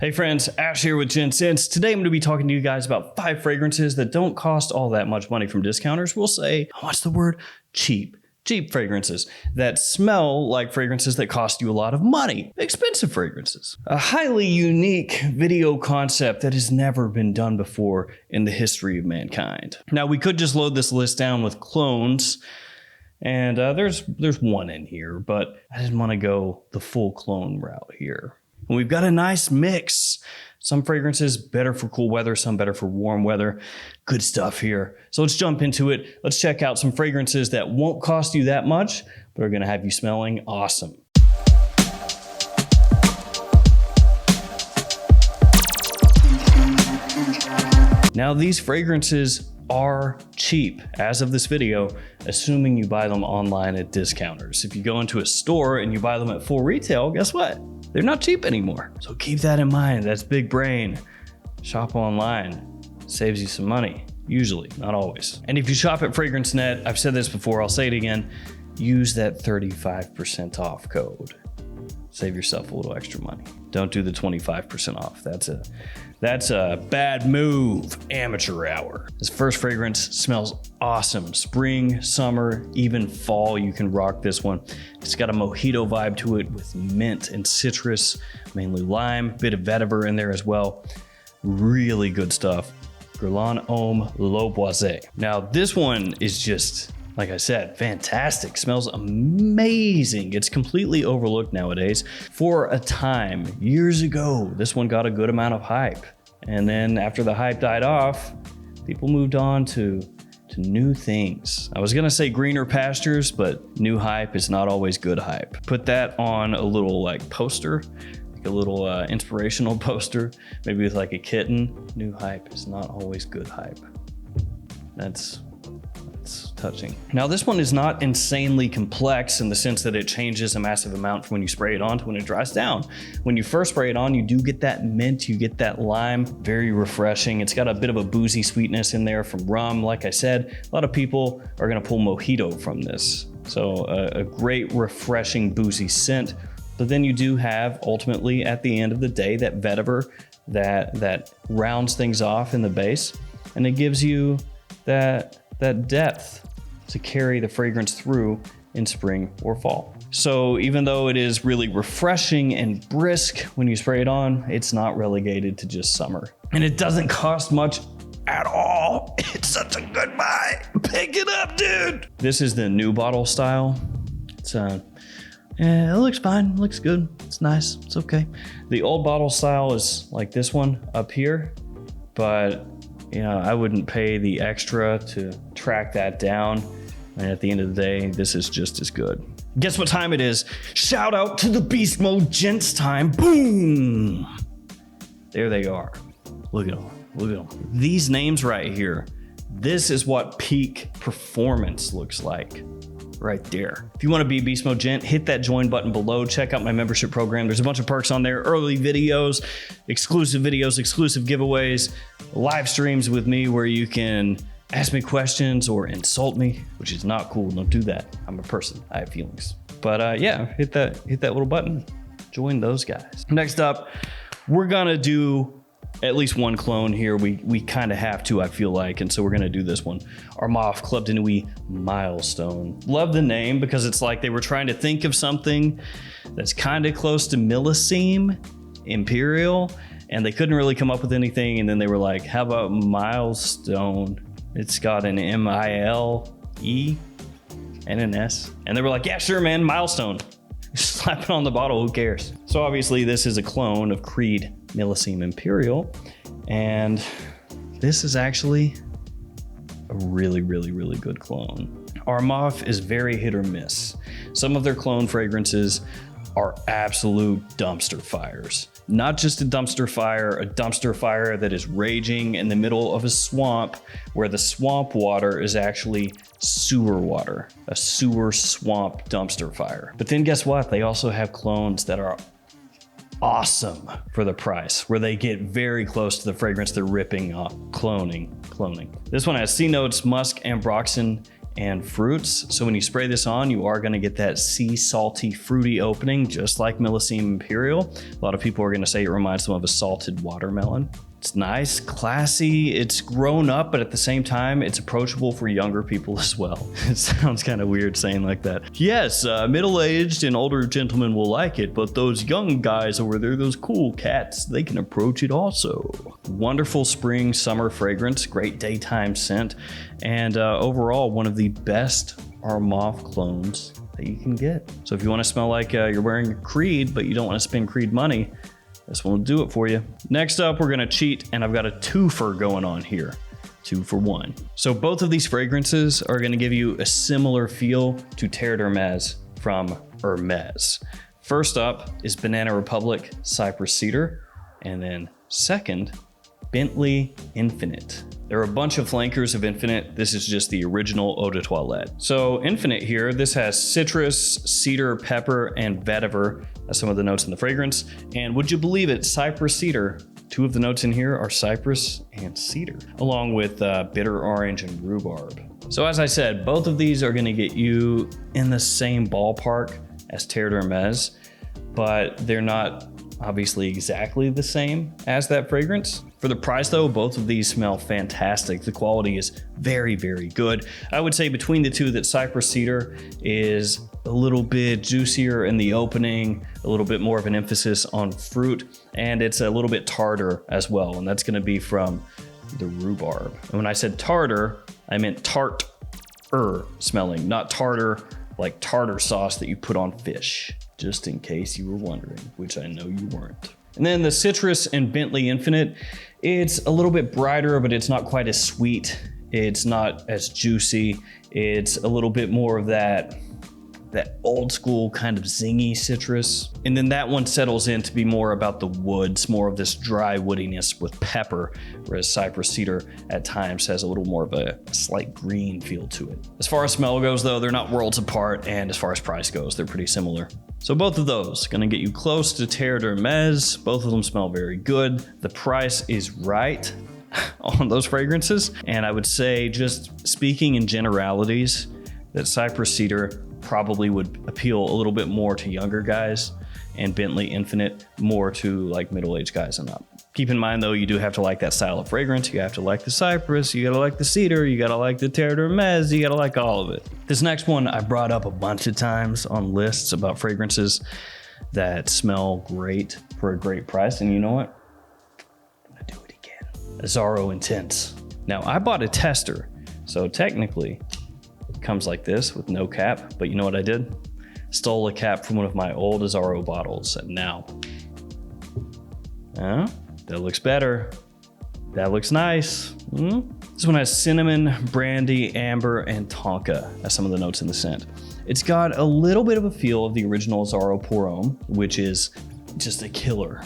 Hey friends, Ash here with Gents. Today I'm going to be talking to you guys about 5 fragrances that don't cost all that much money from discounters. We'll say, what's the word? Cheap. Cheap fragrances that smell like fragrances that cost you a lot of money. Expensive fragrances. A highly unique video concept that has never been done before in the history of mankind. Now we could just load this list down with clones, and there's one in here, but I didn't want to go the full clone route here. And we've got a nice mix. Some fragrances better for cool weather, some better for warm weather. Good stuff here. So let's jump into it. Let's check out some fragrances that won't cost you that much, but are gonna have you smelling awesome. Now these fragrances are cheap as of this video, assuming you buy them online at discounters. If you go into a store and you buy them at full retail, guess what? They're not cheap anymore. So keep that in mind. That's big brain. Shop online. Saves you some money. Usually, not always. And if you shop at FragranceNet, I've said this before, I'll say it again, use that 35% off code. Save yourself a little extra money. Don't do the 25% off. That's a bad move. Amateur hour. This first fragrance smells awesome. Spring, summer, even fall, you can rock this one. It's got a mojito vibe to it with mint and citrus, mainly lime, bit of vetiver in there as well. Really good stuff. Guerlain Homme Le Boisé. Now this one is just, like I said, fantastic. Smells amazing. It's completely overlooked nowadays. For a time, years ago, this one got a good amount of hype. And then after the hype died off, people moved on to new things. I was gonna say greener pastures, but new hype is not always good hype. Put that on a little like poster, like a little inspirational poster, maybe with like a kitten. New hype is not always good hype. That's touching. Now this one is not insanely complex in the sense that it changes a massive amount from when you spray it on to when it dries down. When you first spray it on, you do get that mint, you get that lime, very refreshing. It's got a bit of a boozy sweetness in there from rum. Like I said, a lot of people are gonna pull mojito from this. So a great refreshing boozy scent. But then you do have ultimately at the end of the day that vetiver that rounds things off in the base, and it gives you that depth to carry the fragrance through in spring or fall. So even though it is really refreshing and brisk when you spray it on, it's not relegated to just summer. And it doesn't cost much at all. It's such a good buy. Pick it up, dude. This is the new bottle style. It's yeah, it looks fine, it looks good. It's nice, it's okay. The old bottle style is like this one up here, but you know, I wouldn't pay the extra to track that down. And at the end of the day, this is just as good. Guess what time it is? Shout out to the Beast Mode Gents time. Boom! There they are. Look at them, look at them. These names right here, this is what peak performance looks like. Right there. If you want to be Beast Mode Gent, hit that join button below. Check out my membership program. There's a bunch of perks on there. Early videos, exclusive giveaways, live streams with me where you can ask me questions or insult me, which is not cool. Don't do that. I'm a person. I have feelings. But yeah, hit that little button. Join those guys. Next up, we're gonna do at least one clone here. We kind of have to, I feel like, and so we're gonna do this one. Armaf Club de Nuit Milestone. Love the name because it's like they were trying to think of something that's kind of close to Millesime Imperial, and they couldn't really come up with anything, and then they were like, how about Milestone? It's got an M-I-L-E and an S. And they were like, yeah, sure, man, Milestone. Slap it on the bottle, who cares? So obviously this is a clone of Creed Millesime Imperial, and this is actually a really, really, really good clone. Armaf is very hit or miss. Some of their clone fragrances are absolute dumpster fires. Not just a dumpster fire that is raging in the middle of a swamp where the swamp water is actually sewer water, a sewer swamp dumpster fire. But then guess what? They also have clones that are awesome for the price, where they get very close to the fragrance they're ripping off. Cloning. This one has C notes, musk, ambroxan, and fruits. So when you spray this on, you are gonna get that sea salty, fruity opening, just like Millesime Imperial. A lot of people are gonna say it reminds them of a salted watermelon. It's nice, classy, it's grown up, but at the same time, it's approachable for younger people as well. It sounds kind of weird saying like that. Yes, middle-aged and older gentlemen will like it, but those young guys over there, those cool cats, they can approach it also. Wonderful spring, summer fragrance, great daytime scent, and overall, one of the best Armaf clones that you can get. So if you want to smell like you're wearing a Creed, but you don't want to spend Creed money, this one will do it for you. Next up, we're gonna cheat, and I've got a twofer going on here. 2 for 1. So both of these fragrances are gonna give you a similar feel to Terre d'Hermès from Hermès. First up is Banana Republic Cypress Cedar, and then second, Bentley Infinite. There are a bunch of flankers of Infinite. This is just the original Eau de Toilette. So Infinite here, this has citrus, cedar, pepper, and vetiver. That's some of the notes in the fragrance. And would you believe it, Cypress Cedar. 2 of the notes in here are cypress and cedar, along with bitter orange and rhubarb. So as I said, both of these are gonna get you in the same ballpark as Terre d'Hermès, but they're not obviously exactly the same as that fragrance. For the price though, both of these smell fantastic. The quality is very, very good. I would say between the two that Cypress Cedar is a little bit juicier in the opening, a little bit more of an emphasis on fruit, and it's a little bit tartar as well, and that's gonna be from the rhubarb. And when I said tartar, I meant tart-er smelling, not tartar like tartar sauce that you put on fish, just in case you were wondering, which I know you weren't. And then the citrus and Bentley Infinite, it's a little bit brighter, but it's not quite as sweet. It's not as juicy. It's a little bit more of that old school kind of zingy citrus. And then that one settles in to be more about the woods, more of this dry woodiness with pepper, whereas Cypress Cedar at times has a little more of a slight green feel to it. As far as smell goes though, they're not worlds apart, and as far as price goes, they're pretty similar. So both of those gonna get you close to Terre d'Hermès. Both of them smell very good. The price is right on those fragrances. And I would say, just speaking in generalities, that Cypress Cedar probably would appeal a little bit more to younger guys, and Bentley Infinite more to like middle-aged guys and up. Keep in mind though, you do have to like that style of fragrance. You have to like the cypress, you gotta like the cedar, you gotta like the Terre d'Hermès, you gotta like all of it. This next one I brought up a bunch of times on lists about fragrances that smell great for a great price, and you know what? I'm gonna do it again. Azzaro Intense. Now I bought a tester, so technically it comes like this with no cap, but you know what I did? Stole a cap from one of my old Azzaro bottles, and now, that looks better. That looks nice. This one has cinnamon, brandy, amber, and tonka as some of the notes in the scent. It's got a little bit of a feel of the original Azzaro Pour Homme, which is just a killer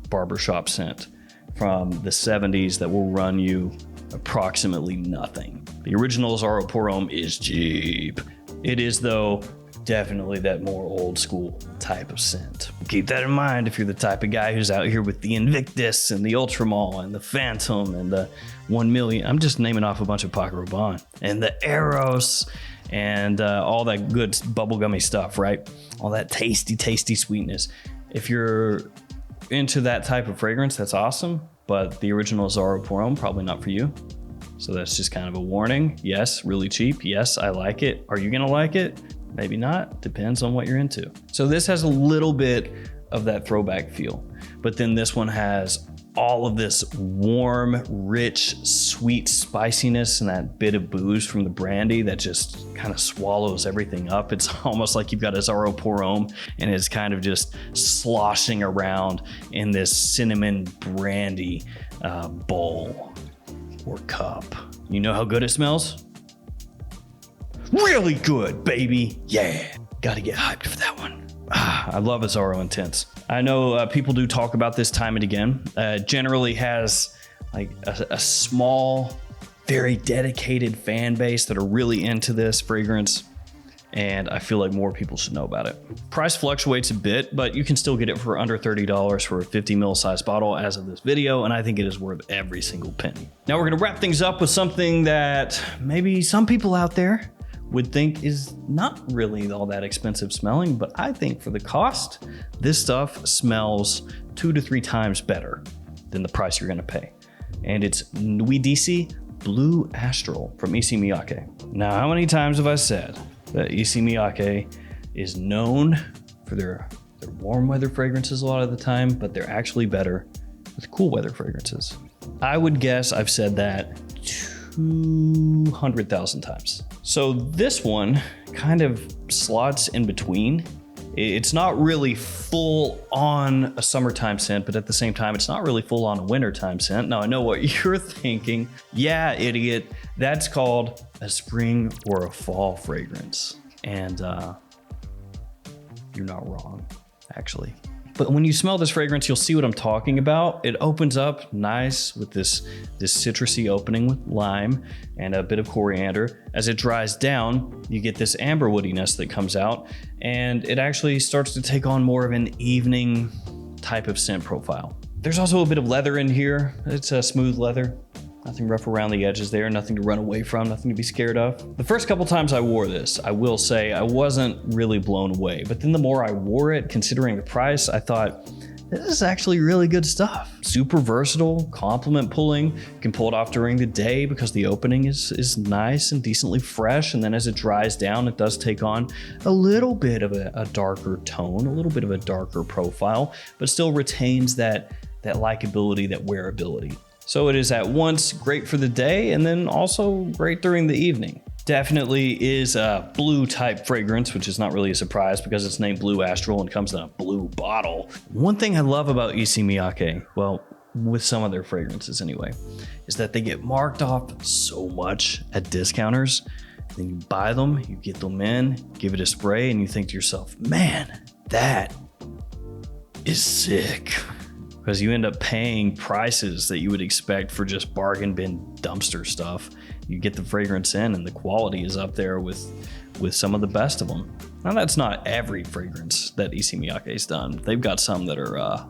barbershop scent from the 70s that will run you approximately nothing. The original Azzaro Pour Homme is cheap. It is though definitely that more old school type of scent. Keep that in mind if you're the type of guy who's out here with the Invictus and the Ultramall and the Phantom and the 1 million. I'm just naming off a bunch of Paco Rabanne and the Eros and all that good bubblegummy stuff, right? All that tasty, tasty sweetness. If you're into that type of fragrance, that's awesome, but the original Azzaro Pour Homme, probably not for you. So that's just kind of a warning. Yes, really cheap. Yes, I like it. Are you gonna like it? Maybe not, depends on what you're into. So this has a little bit of that throwback feel, but then this one has all of this warm, rich, sweet spiciness and that bit of booze from the brandy that just kind of swallows everything up. It's almost like you've got a Azzaro Pour Homme and it's kind of just sloshing around in this cinnamon brandy bowl or cup. You know how good it smells? Really good, baby. Yeah, gotta get hyped for that one. I love Azzaro Intense. I know people do talk about this time and again. Generally has like a small, very dedicated fan base that are really into this fragrance, and I feel like more people should know about it. Price fluctuates a bit, but you can still get it for under $30 for a 50 ml size bottle as of this video, and I think it is worth every single penny. Now we're gonna wrap things up with something that maybe some people out there would think is not really all that expensive smelling, but I think for the cost, this stuff smells 2 to 3 times better than the price you're gonna pay. And it's Nui DC Blue Astral from Issey Miyake. Now, how many times have I said that Issey Miyake is known for their warm weather fragrances a lot of the time, but they're actually better with cool weather fragrances? I would guess I've said that 200,000 times. So this one kind of slots in between. It's not really full on a summertime scent, but at the same time, it's not really full on a wintertime scent. Now I know what you're thinking. Yeah, idiot, that's called a spring or a fall fragrance. And you're not wrong, actually. But when you smell this fragrance, you'll see what I'm talking about. It opens up nice with this citrusy opening with lime and a bit of coriander. As it dries down, you get this amber woodiness that comes out, and it actually starts to take on more of an evening type of scent profile. There's also a bit of leather in here. It's a smooth leather. Nothing rough around the edges there, nothing to run away from, nothing to be scared of. The first couple times I wore this, I will say I wasn't really blown away, but then the more I wore it, considering the price, I thought, this is actually really good stuff. Super versatile, compliment pulling. You can pull it off during the day because the opening is nice and decently fresh, and then as it dries down, it does take on a little bit of a darker tone, a little bit of a darker profile, but still retains that likability, that wearability. So it is at once great for the day and then also great during the evening. Definitely is a blue type fragrance, which is not really a surprise because it's named Blue Astral and comes in a blue bottle. One thing I love about Issey Miyake, well, with some of their fragrances anyway, is that they get marked off so much at discounters. And then you buy them, you get them in, give it a spray, and you think to yourself, man, that is sick. Because you end up paying prices that you would expect for just bargain bin dumpster stuff. You get the fragrance in and the quality is up there with some of the best of them. Now that's not every fragrance that Issey Miyake's done. They've got some that are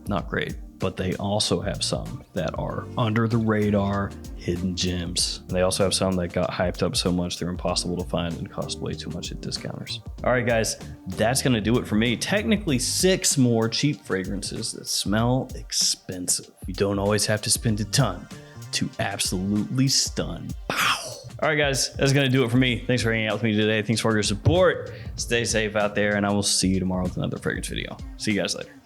not great, but they also have some that are under the radar, hidden gems. And they also have some that got hyped up so much they're impossible to find and cost way too much at discounters. All right, guys, that's gonna do it for me. Technically 6 more cheap fragrances that smell expensive. You don't always have to spend a ton to absolutely stun. Pow! All right, guys, that's gonna do it for me. Thanks for hanging out with me today. Thanks for your support. Stay safe out there, and I will see you tomorrow with another fragrance video. See you guys later.